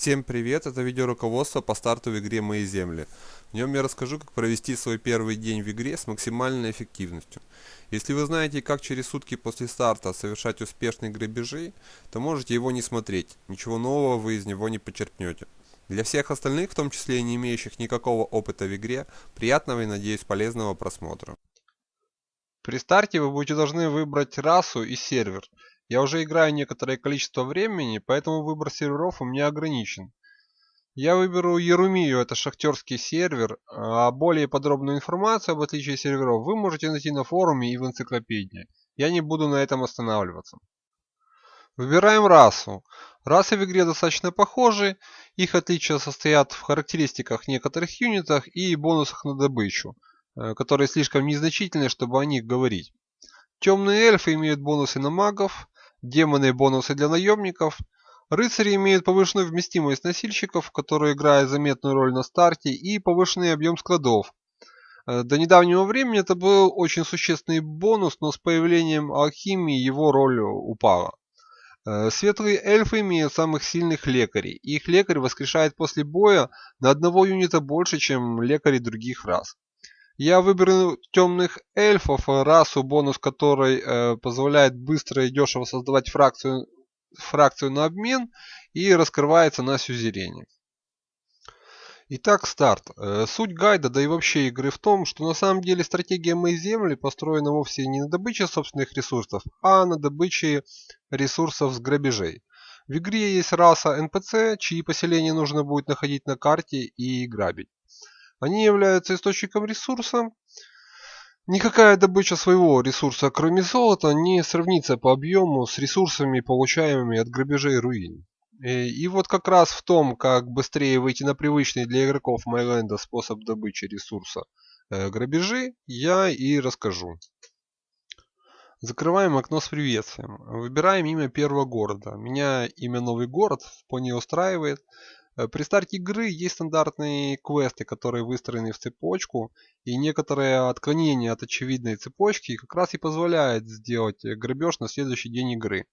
Всем привет, это видеоруководство по старту в игре «Мои земли». В нем я расскажу, как провести свой первый день в игре с максимальной эффективностью. Если вы знаете, как через сутки после старта совершать успешные грабежи, то можете его не смотреть, ничего нового вы из него не почерпнете. Для всех остальных, в том числе и не имеющих никакого опыта в игре, приятного и, надеюсь, полезного просмотра. При старте вы будете должны выбрать расу и сервер. Я уже играю некоторое количество времени, поэтому выбор серверов у меня ограничен. Я выберу Ярумию, это шахтерский сервер, а более подробную информацию об отличии серверов вы можете найти на форуме и в энциклопедии. Я не буду на этом останавливаться. Выбираем расу. Расы в игре достаточно похожи, их отличия состоят в характеристиках некоторых юнитах и бонусах на добычу, которые слишком незначительны, чтобы о них говорить. Темные эльфы имеют бонусы на магов, демоны бонусы для наемников, рыцари имеют повышенную вместимость носильщиков, которые играют заметную роль на старте, и повышенный объем складов. До недавнего времени это был очень существенный бонус, но с появлением алхимии его роль упала. Светлые эльфы имеют самых сильных лекарей, и их лекарь воскрешает после боя на одного юнита больше, чем лекари других рас. Я выберу темных эльфов, расу, бонус которой позволяет быстро и дешево создавать фракцию на обмен и раскрывается на сюзерене. Итак, старт. Суть гайда, да и вообще игры в том, что на самом деле стратегия «Мои земли» построена вовсе не на добыче собственных ресурсов, а на добыче ресурсов с грабежей. В игре есть раса NPC, чьи поселения нужно будет находить на карте и грабить. Они являются источником ресурса. Никакая добыча своего ресурса, кроме золота, не сравнится по объему с ресурсами, получаемыми от грабежей руин. И вот как раз в том, как быстрее выйти на привычный для игроков Майленда способ добычи ресурса грабежи, я и расскажу. Закрываем окно с приветствием. Выбираем имя первого города. Меня имя Новый город вполне устраивает. При старте игры есть стандартные квесты, которые выстроены в цепочку, и некоторые отклонения от очевидной цепочки как раз и позволяют сделать грабеж на следующий день игры.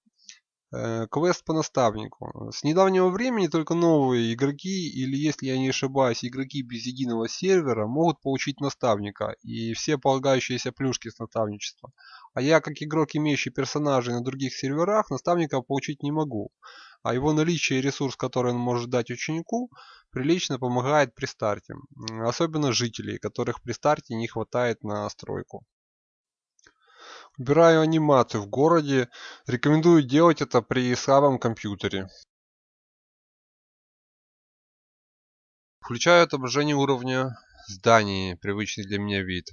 Квест по наставнику. С недавнего времени только новые игроки, или если я не ошибаюсь, игроки без единого сервера могут получить наставника и все полагающиеся плюшки с наставничества. А я, как игрок, имеющий персонажей на других серверах, наставника получить не могу. А его наличие и ресурс, который он может дать ученику, прилично помогает при старте. Особенно жителей, которых при старте не хватает на стройку. Выбираю анимацию в городе. Рекомендую делать это при слабом компьютере. Включаю отображение уровня зданий, привычный для меня вид.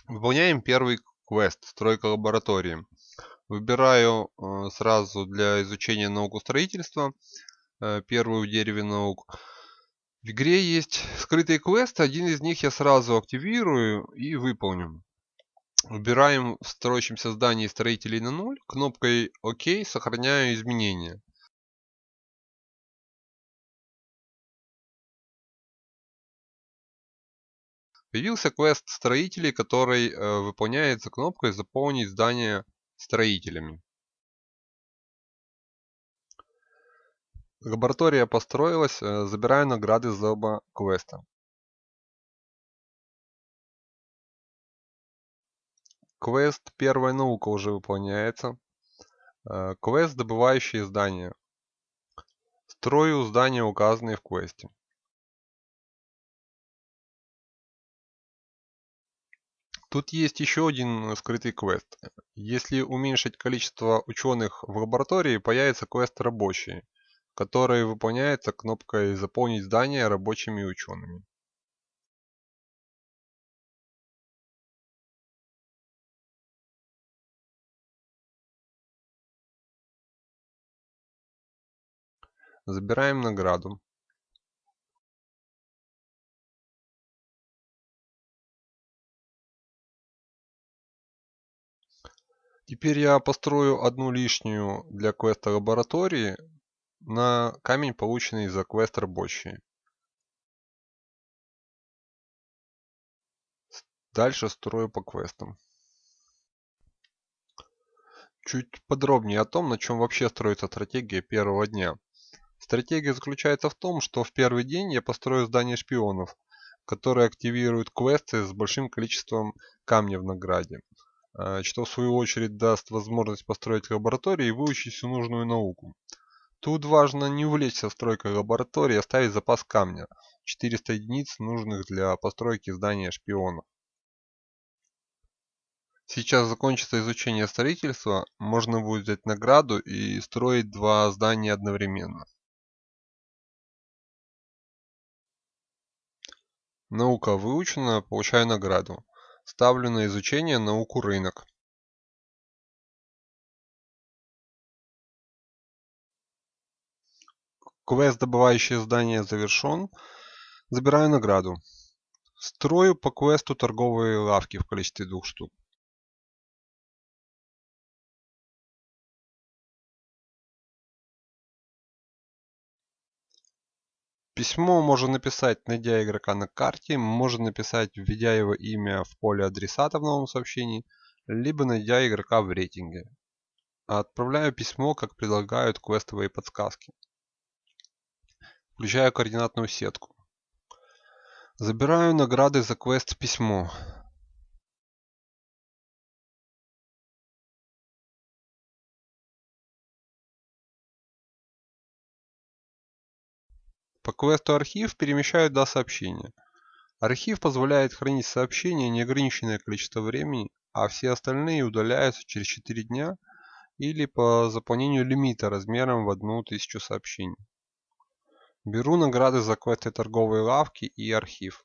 Выполняем первый квест «Стройка лаборатории». Выбираю сразу для изучения науку строительства первую в дереве наук. В игре есть скрытые квесты, один из них я сразу активирую и выполню. Выбираем в строящемся здании строителей на 0, кнопкой ОК сохраняю изменения. Появился квест строителей, который выполняется кнопкой «Заполнить здание строителями». Лаборатория построилась, забираю награды за оба квеста. Квест «Первая наука» уже выполняется. Квест «Добывающие здания». Строю здания, указанные в квесте. Тут есть еще один скрытый квест. Если уменьшить количество ученых в лаборатории, появится квест «Рабочие», который выполняется кнопкой «Заполнить здание рабочими и учеными». Забираем награду. Теперь я построю одну лишнюю для квеста лаборатории на камень, полученный за квест рабочие. Дальше строю по квестам. Чуть подробнее о том, на чем вообще строится стратегия первого дня. Стратегия заключается в том, что в первый день я построю здание шпионов, которые активируют квесты с большим количеством камня в награде, что в свою очередь даст возможность построить лабораторию и выучить всю нужную науку. Тут важно не увлечься стройкой лаборатории и оставить запас камня – 400 единиц, нужных для постройки здания шпионов. Сейчас закончится изучение строительства, можно будет взять награду и строить два здания одновременно. Наука выучена, получаю награду. Ставлю на изучение науку рынок. Квест, добывающий здание, завершен. Забираю награду. Строю по квесту торговые лавки в количестве 2 штук. Письмо можно написать, найдя игрока на карте, можно написать, введя его имя в поле адресата в новом сообщении, либо найдя игрока в рейтинге. Отправляю письмо, как предлагают квестовые подсказки. Включаю координатную сетку. Забираю награды за квест письмо. По квесту архив перемещаю до сообщения. Архив позволяет хранить сообщения неограниченное количество времени, а все остальные удаляются через 4 дня или по заполнению лимита размером в 1000 сообщений. Беру награды за квесты торговой лавки и архив.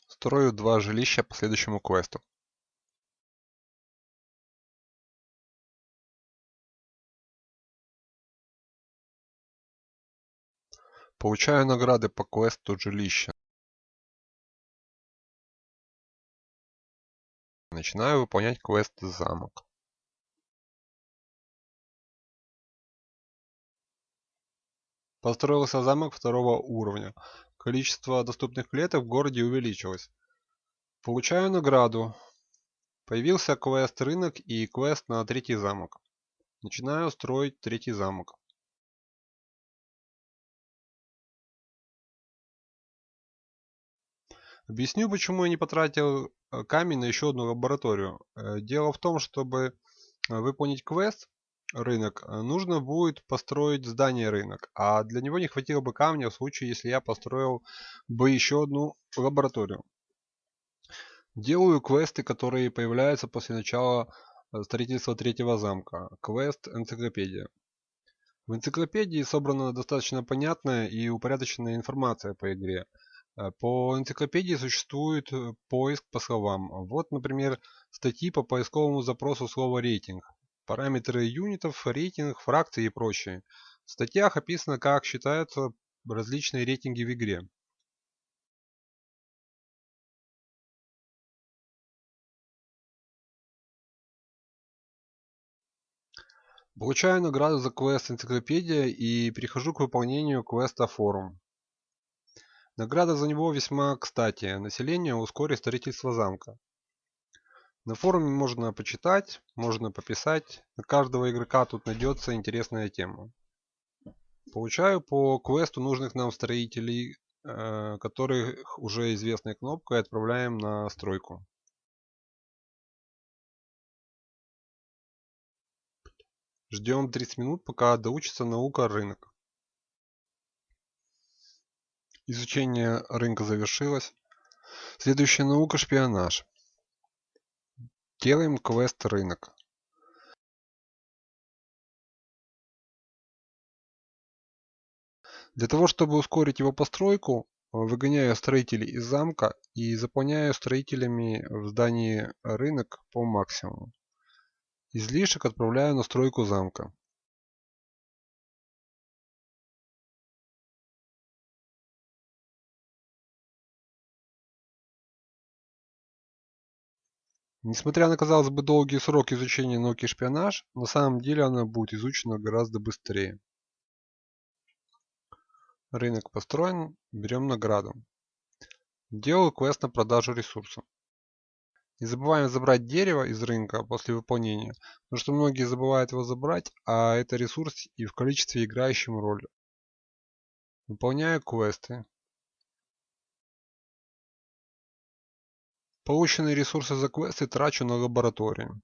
Строю 2 жилища по следующему квесту. Получаю награды по квесту жилища. Начинаю выполнять квест замок. Построился замок 2-го уровня. Количество доступных клеток в городе увеличилось. Получаю награду. Появился квест рынок и квест на 3-й замок. Начинаю строить 3-й замок. Объясню, почему я не потратил камень на еще одну лабораторию. Дело в том, чтобы выполнить квест рынок, нужно будет построить здание рынок, а для него не хватило бы камня в случае, если я построил бы еще одну лабораторию. Делаю квесты, которые появляются после начала строительства 3-го замка. Квест энциклопедия. В энциклопедии собрана достаточно понятная и упорядоченная информация по игре. По энциклопедии существует поиск по словам. Вот, например, статьи по поисковому запросу слова рейтинг, параметры юнитов, рейтинг, фракции и прочее. В статьях описано, как считаются различные рейтинги в игре. Получаю награду за квест энциклопедия и перехожу к выполнению квеста форум. Награда за него весьма кстати. Население ускорит строительство замка. На форуме можно почитать, можно пописать. На каждого игрока тут найдется интересная тема. Получаю по квесту нужных нам строителей, которых уже известной кнопкой отправляем на стройку. Ждем 30 минут, пока доучится наука рынок. Изучение рынка завершилось. Следующая наука шпионаж. Делаем квест рынок. Для того, чтобы ускорить его постройку, выгоняю строителей из замка и заполняю строителями в здании рынок по максимуму. Излишек отправляю на стройку замка. Несмотря на, казалось бы, долгий срок изучения науки шпионаж, на самом деле она будет изучена гораздо быстрее. Рынок построен, берем награду. Делаю квест на продажу ресурсов. Не забываем забрать дерево из рынка после выполнения, потому что многие забывают его забрать, а это ресурс и в количестве играющем роль. Выполняю квесты. Полученные ресурсы за квесты трачу на лабораторию.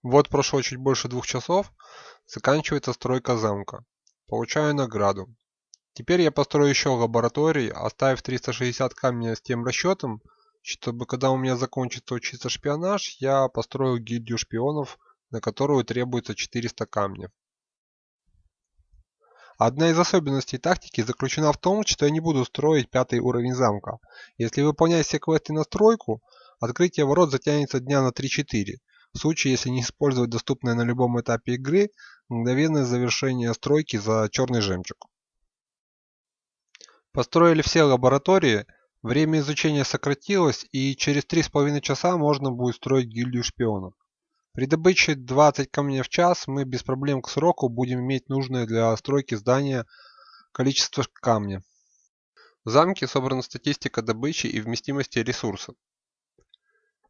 Вот прошло чуть больше 2 часов, заканчивается стройка замка. Получаю награду. Теперь я построю еще лаборатории, оставив 360 камня с тем расчетом, чтобы когда у меня закончится учиться шпионаж, я построю гильдию шпионов, на которую требуется 400 камня. Одна из особенностей тактики заключена в том, что я не буду строить 5-й уровень замка. Если выполнять все квесты на стройку, открытие ворот затянется дня на 3-4. В случае, если не использовать доступное на любом этапе игры мгновенное завершение стройки за черный жемчуг. Построили все лаборатории, время изучения сократилось, и через 3,5 часа можно будет строить гильдию шпионов. При добыче 20 камней в час мы без проблем к сроку будем иметь нужное для стройки здания количество камня. В замке собрана статистика добычи и вместимости ресурсов.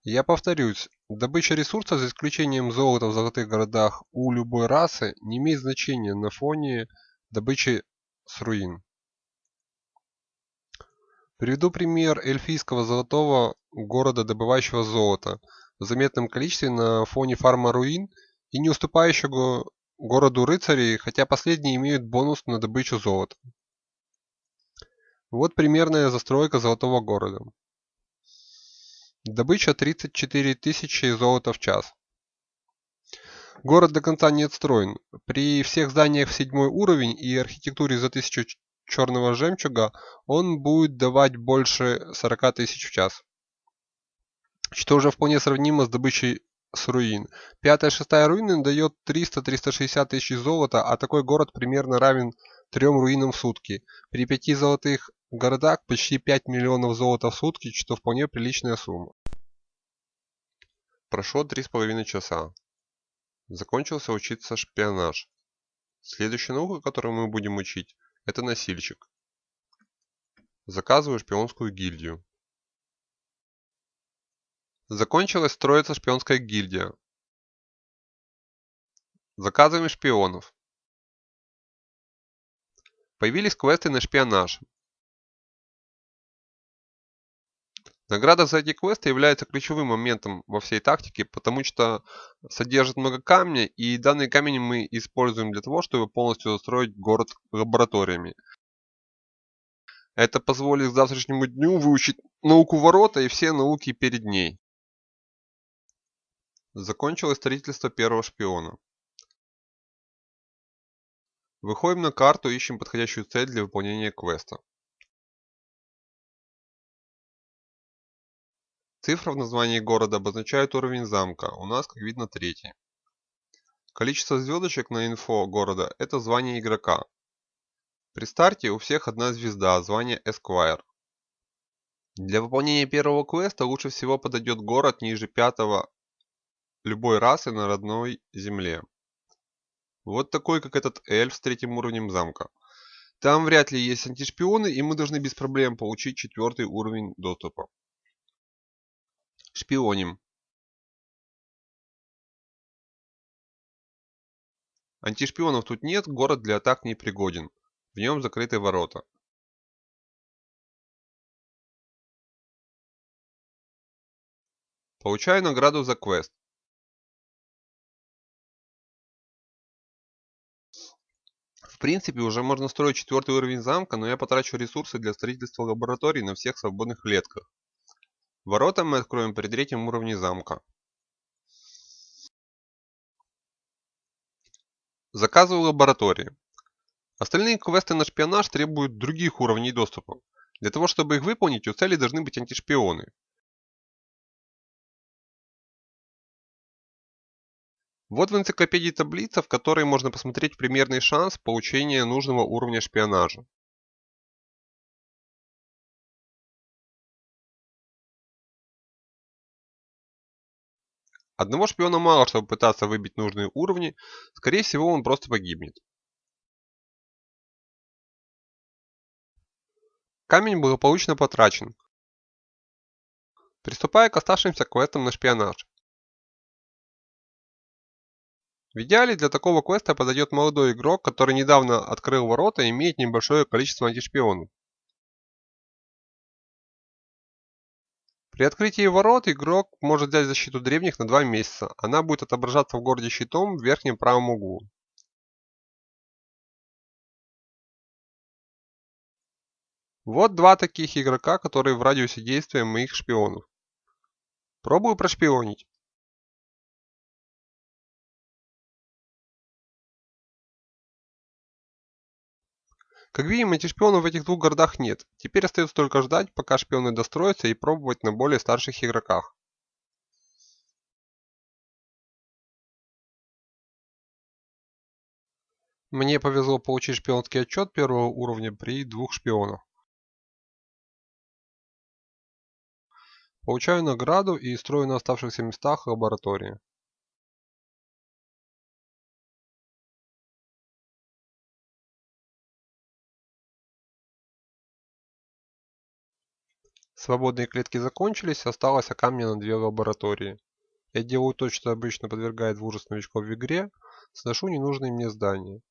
Я повторюсь, добыча ресурсов за исключением золота в золотых городах у любой расы не имеет значения на фоне добычи с руин. Приведу пример эльфийского золотого города, добывающего золото в заметном количестве на фоне фарма руин и не уступающего городу рыцарей, хотя последние имеют бонус на добычу золота. Вот примерная застройка золотого города. Добыча 34 тысячи золота в час. Город до конца не отстроен. При всех зданиях в 7 уровень и архитектуре за 1000 черного жемчуга он будет давать больше 40 тысяч в час. Что уже вполне сравнимо с добычей с руин. 5-6 руины дает 300-360 тысяч золота, а такой город примерно равен 3 руинам в сутки. При 5 золотых городах почти 5 миллионов золота в сутки, что вполне приличная сумма. Прошло 3,5 часа. Закончился учиться шпионаж. Следующая наука, которую мы будем учить, это носильщик. Заказываю шпионскую гильдию. Закончилась строиться шпионская гильдия. Заказываем шпионов. Появились квесты на шпионаж. Награда за эти квесты является ключевым моментом во всей тактике, потому что содержит много камня, и данный камень мы используем для того, чтобы полностью застроить город лабораториями. Это позволит к завтрашнему дню выучить науку ворота и все науки перед ней. Закончилось строительство первого шпиона. Выходим на карту, ищем подходящую цель для выполнения квеста. Цифра в названии города обозначает уровень замка, у нас, как видно, 3. Количество звездочек на инфо города – это звание игрока. При старте у всех одна звезда, звание Esquire. Для выполнения первого квеста лучше всего подойдет город ниже 5 любой расы на родной земле. Вот такой, как этот эльф с 3 уровнем замка. Там вряд ли есть антишпионы, и мы должны без проблем получить 4 уровень доступа. Шпионим. Антишпионов тут нет, город для атак не пригоден. В нем закрыты ворота. Получаю награду за квест. В принципе, уже можно строить 4 уровень замка, но я потрачу ресурсы для строительства лабораторий на всех свободных клетках. Ворота мы откроем при 3 уровне замка. Заказываю лаборатории. Остальные квесты на шпионаж требуют других уровней доступа. Для того, чтобы их выполнить, у цели должны быть антишпионы. Вот в энциклопедии таблица, в которой можно посмотреть примерный шанс получения нужного уровня шпионажа. Одного шпиона мало, чтобы пытаться выбить нужные уровни, скорее всего он просто погибнет. Камень благополучно потрачен. Приступая к оставшимся квестам на шпионаж. В идеале для такого квеста подойдет молодой игрок, который недавно открыл ворота и имеет небольшое количество антишпионов. При открытии ворот игрок может взять защиту древних на 2 месяца. Она будет отображаться в городе щитом в верхнем правом углу. Вот два таких игрока, которые в радиусе действия моих шпионов. Пробую прошпионить. Как видим, антишпионов в этих двух городах нет. Теперь остается только ждать, пока шпионы достроятся, и пробовать на более старших игроках. Мне повезло получить шпионский отчет первого уровня при 2 шпионах. Получаю награду и строю на оставшихся местах лаборатории. Свободные клетки закончились, осталось камня на 2 лаборатории. Я делаю то, что обычно подвергает в ужас новичков в игре, сношу ненужные мне здания.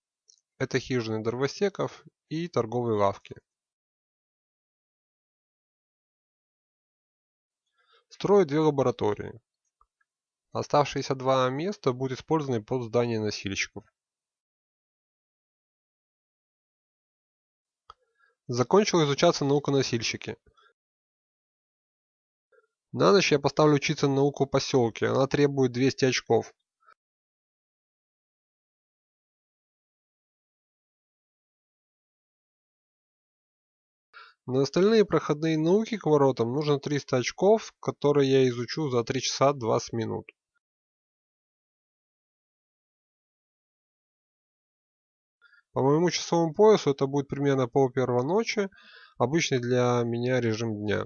Это хижины дровосеков и торговые лавки. Строю 2 лаборатории. Оставшиеся 2 места будут использованы под здание носильщиков. Закончил изучаться наука носильщики. На ночь я поставлю учиться науку поселке, она требует 200 очков. На остальные проходные науки к воротам нужно 300 очков, которые я изучу за 3 часа 20 минут. По моему часовому поясу это будет примерно пол-1 ночи, обычный для меня режим дня.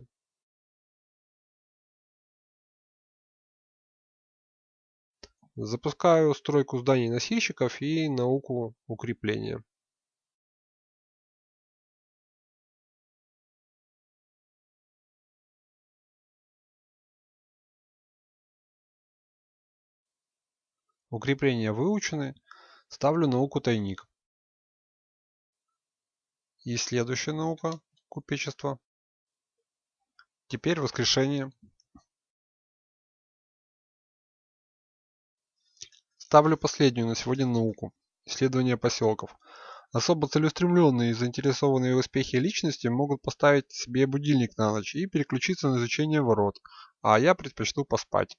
Запускаю стройку зданий носильщиков и науку укрепления. Укрепления выучены. Ставлю науку тайник. И следующая наука купечество. Теперь воскрешение. Ставлю последнюю на сегодня науку. Исследование поселков. Особо целеустремленные и заинтересованные в успехе личности могут поставить себе будильник на ночь и переключиться на изучение ворот, а я предпочту поспать.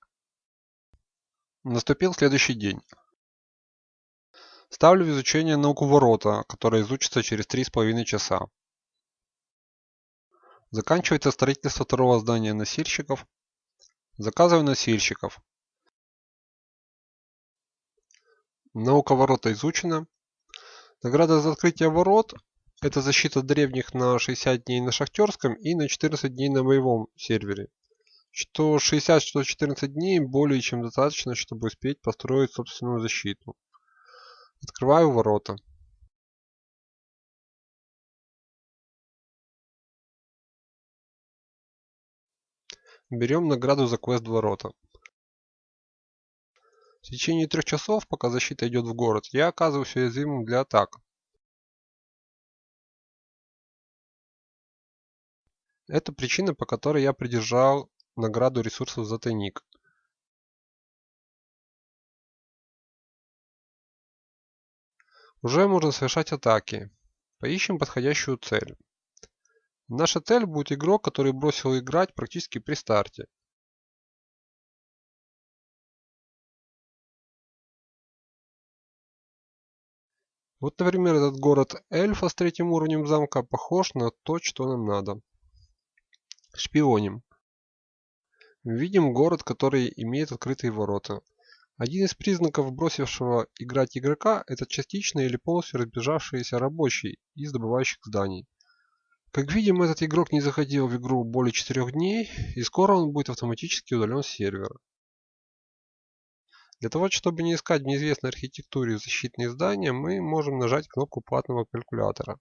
Наступил следующий день. Ставлю в изучение науку ворота, которая изучится через 3,5 часа. Заканчивается строительство второго здания носильщиков. Заказываю носильщиков. Наука ворота изучена. Награда за открытие ворот – это защита древних на 60 дней на шахтерском и на 14 дней на боевом сервере. Что 60, что 14 дней более чем достаточно, чтобы успеть построить собственную защиту. Открываю ворота. Берем награду за квест ворота. В течение 3 часов, пока защита идет в город, я оказываюсь уязвимым для атак. Это причина, по которой я придержал награду ресурсов за тайник. Уже можно совершать атаки. Поищем подходящую цель. Наша цель будет игрок, который бросил играть практически при старте. Вот, например, этот город эльфа с 3 уровнем замка похож на то, что нам надо. Шпионим. Видим город, который имеет открытые ворота. Один из признаков бросившего играть игрока – это частично или полностью разбежавшиеся рабочие из добывающих зданий. Как видим, этот игрок не заходил в игру более 4 дней, и скоро он будет автоматически удален с сервера. Для того, чтобы не искать в неизвестной архитектуре защитные здания, мы можем нажать кнопку платного калькулятора.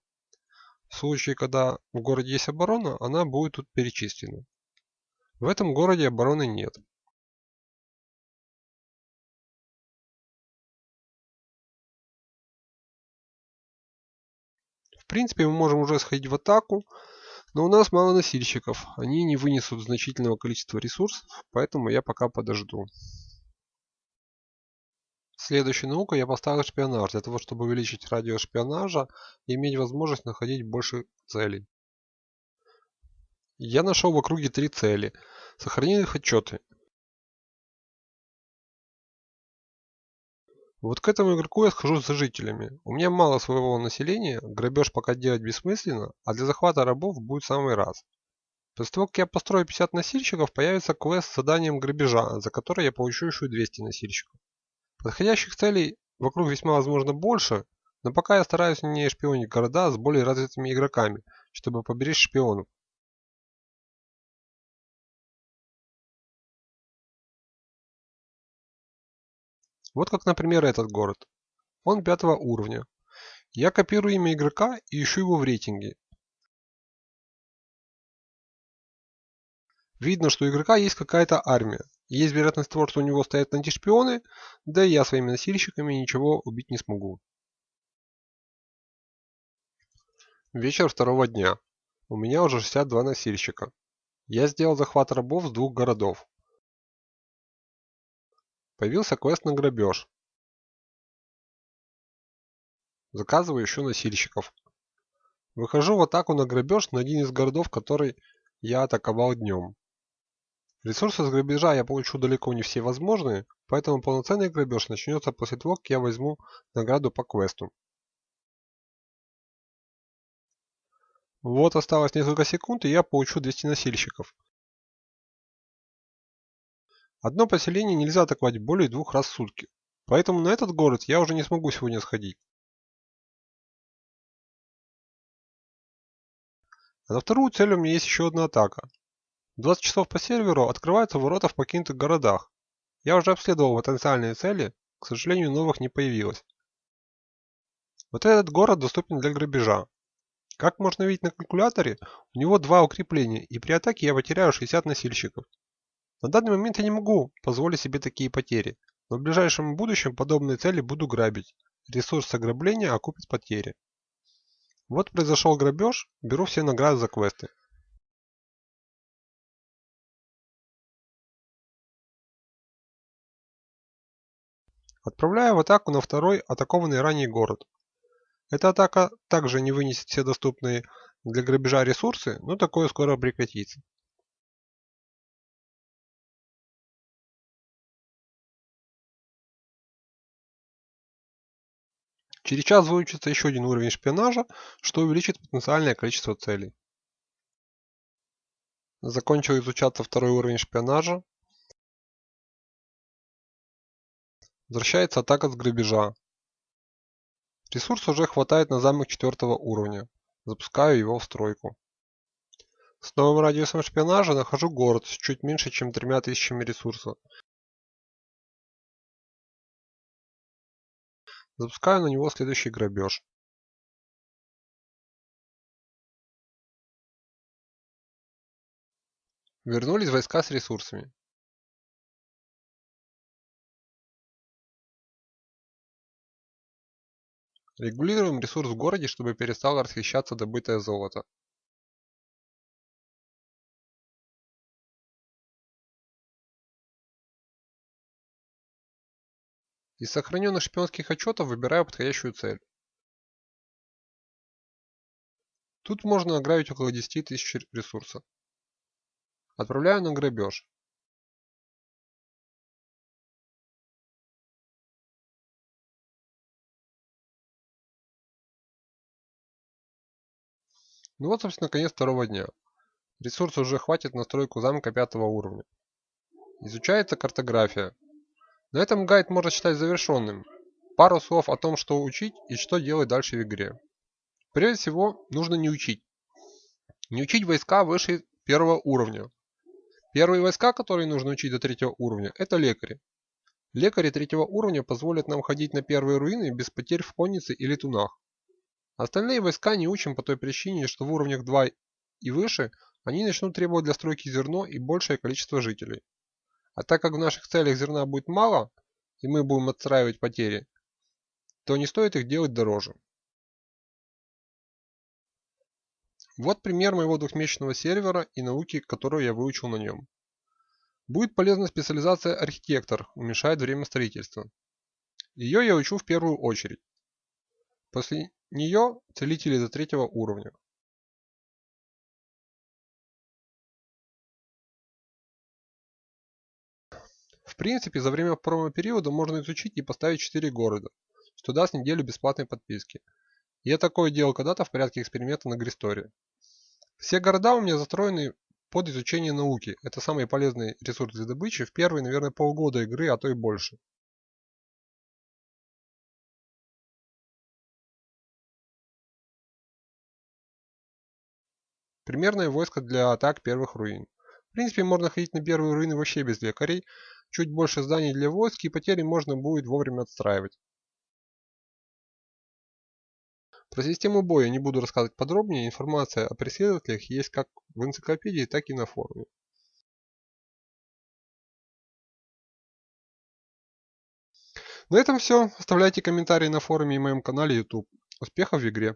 В случае, когда в городе есть оборона, она будет тут перечислена. В этом городе обороны нет. В принципе, мы можем уже сходить в атаку, но у нас мало носильщиков. Они не вынесут значительного количества ресурсов, поэтому я пока подожду. Следующей наукой я поставил шпионаж, для того, чтобы увеличить радиус шпионажа и иметь возможность находить больше целей. Я нашел в округе 3 цели. Сохранил их отчеты. Вот к этому игроку я схожу за жителями. У меня мало своего населения, грабеж пока делать бессмысленно, а для захвата рабов будет в самый раз. После того, как я построю 50 носильщиков, появится квест с заданием грабежа, за который я получу еще 200 носильщиков. Подходящих целей вокруг весьма возможно больше, но пока я стараюсь не шпионить города с более развитыми игроками, чтобы поберечь шпионов. Вот как, например, этот город. Он 5 уровня. Я копирую имя игрока и ищу его в рейтинге. Видно, что у игрока есть какая-то армия. Есть вероятность того, что у него стоят антишпионы, да и я своими носильщиками ничего убить не смогу. Вечер второго дня. У меня уже 62 носильщика. Я сделал захват рабов с 2 городов. Появился квест на грабеж. Заказываю еще носильщиков. Выхожу в атаку на грабеж на один из городов, который я атаковал днем. Ресурсы с грабежа я получу далеко не все возможные, поэтому полноценный грабеж начнется после того, как я возьму награду по квесту. Вот осталось несколько секунд, и я получу 200 носильщиков. Одно поселение нельзя атаковать более 2 раз в сутки, поэтому на этот город я уже не смогу сегодня сходить. А на вторую цель у меня есть еще одна атака. В 20 часов по серверу открываются ворота в покинутых городах. Я уже обследовал потенциальные цели, к сожалению, новых не появилось. Вот этот город доступен для грабежа. Как можно видеть на калькуляторе, у него 2 укрепления, и при атаке я потеряю 60 носильщиков. На данный момент я не могу позволить себе такие потери, но в ближайшем будущем подобные цели буду грабить. Ресурс ограбления окупит потери. Вот произошел грабеж, беру все награды за квесты. Отправляю в атаку на второй атакованный ранее город. Эта атака также не вынесет все доступные для грабежа ресурсы, но такое скоро прекратится. Через час выучится еще один уровень шпионажа, что увеличит потенциальное количество целей. Закончил изучаться второй уровень шпионажа. Возвращается атака с грабежа. Ресурс уже хватает на замок 4 уровня. Запускаю его в стройку. С новым радиусом шпионажа нахожу город с чуть меньше, чем 3000 ресурсов. Запускаю на него следующий грабеж. Вернулись войска с ресурсами. Регулируем ресурс в городе, чтобы перестало расхищаться добытое золото. Из сохраненных шпионских отчетов выбираю подходящую цель. Тут можно награбить около 10 тысяч ресурсов. Отправляю на грабеж. Ну вот, собственно, конец второго дня. Ресурсов уже хватит на стройку замка 5 уровня. Изучается картография. На этом гайд можно считать завершенным. Пару слов о том, что учить и что делать дальше в игре. Прежде всего, нужно не учить. Не учить войска выше 1 уровня. Первые войска, которые нужно учить до 3 уровня, это лекари. Лекари 3 уровня позволят нам ходить на первые руины без потерь в коннице и летунах. Остальные войска не учим по той причине, что в уровнях 2 и выше они начнут требовать для стройки зерно и большее количество жителей. А так как в наших целях зерна будет мало, и мы будем отстраивать потери, то не стоит их делать дороже. Вот пример моего двухмесячного сервера и науки, которую я выучил на нем. Будет полезна специализация архитектор, уменьшает время строительства. Ее я учу в первую очередь. После нее целители до 3-го уровня. В принципе, за время промо-периода можно изучить и поставить 4 города, что даст неделю бесплатной подписки. Я такое делал когда-то в порядке эксперимента на Гристоре. Все города у меня застроены под изучение науки. Это самый полезный ресурс для добычи в первые, наверное, полгода игры, а то и больше. Примерное войско для атак первых руин. В принципе, можно ходить на первые руины вообще без лекарей. Чуть больше зданий для войск и потери можно будет вовремя отстраивать. Про систему боя не буду рассказывать подробнее, информация о преследователях есть как в энциклопедии, так и на форуме. На этом все. Оставляйте комментарии на форуме и моем канале YouTube. Успехов в игре!